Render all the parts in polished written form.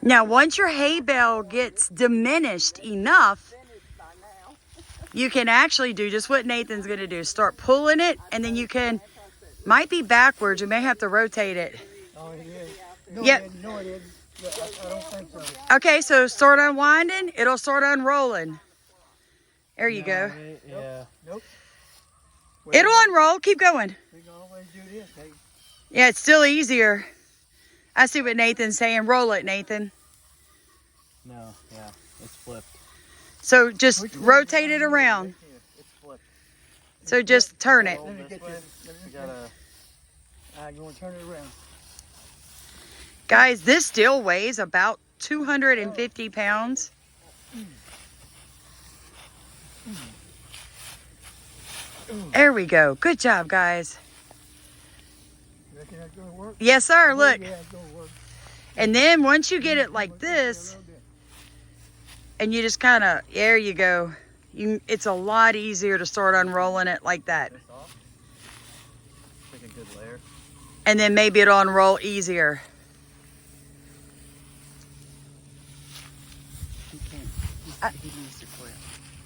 Now, once your hay bale gets diminished enough, you can actually do just what Nathan's going to do. Start pulling it, and then you can, might be backwards. You may have to rotate it. Oh, it is. No, Yep. No, it isn't. I don't think so. Okay, so start unwinding. It'll start unrolling. There you go. Yeah. Nope. It'll unroll. Keep going. We can always do this, hey. Yeah, it's still easier. I see what Nathan's saying. Roll it, Nathan. No, yeah, it's flipped. So just rotate it around. It's flipped. So just turn it. Let me get this. You gotta... You want to turn it around? Guys, this still weighs about 250 pounds. There we go. Good job, guys. You reckon that's going to work? Yes, sir. Look. Yeah, it's going to work. And then once you get it like this, and you just kind of, there you go. It's a lot easier to start unrolling it like that. This off. Like a good layer. And then maybe it'll unroll easier.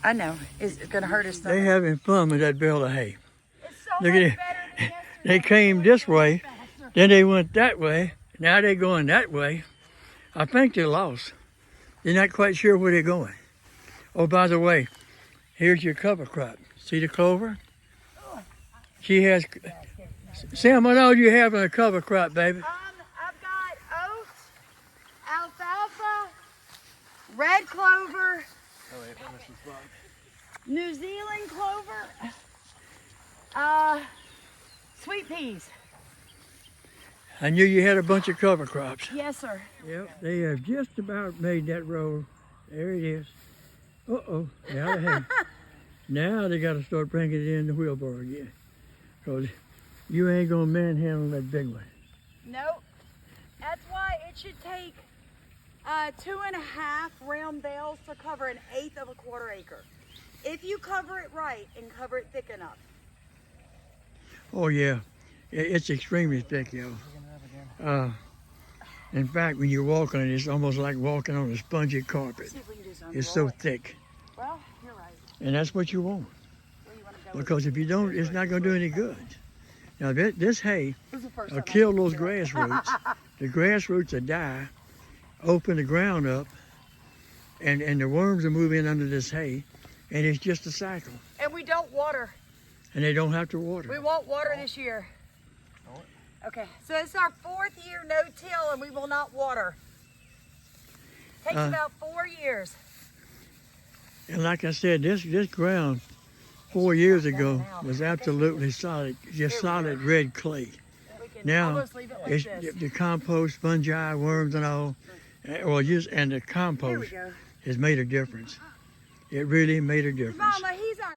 I know. It's going to hurt his stomach. They having fun with that bale of hay. It's so Look much at it. better than yesterday. They came this way, then they went that way. Now they're going that way. I think they lost. They're not quite sure where they're going. Oh, by the way, here's your cover crop. See the clover? She has... Sam, what all do you have in a cover crop, baby? I've got oats, alfalfa, red clover, Oh wait, I missed this bug. New Zealand clover, sweet peas. I knew you had a bunch of cover crops. Yes, sir. Yep, they have just about made that row. There it is. Uh-oh, now they have. Now they got to start bringing it in the wheelbarrow again. Because you ain't going to manhandle that big one. Nope. That's why it should take 2.5 round bales to cover 1/8 of a quarter acre. If you cover it right and cover it thick enough. Oh, yeah. It's extremely thick, yo. In fact, when you walk on it, it's almost like walking on a spongy carpet. See if we can just It's unroll so it. thick. Well, you're right. And that's what you want. Where you want to go with Because if you don't, it's not going to do any good. Now, this hay This is the first will time kill those grass roots. The grass roots will die, open the ground up, and the worms will move in under this hay, and it's just a cycle. And we don't water. And they don't have to water. We won't water this year. Okay, so it's our 4th year no-till and we will not water. Takes about 4 years. And like I said, this ground 4 years ago was absolutely solid, just solid red clay. We can Now, almost leave it like it's this. the compost, fungi, worms and all, and the Here we compost go. has made a difference. It really made a difference. Mama, he's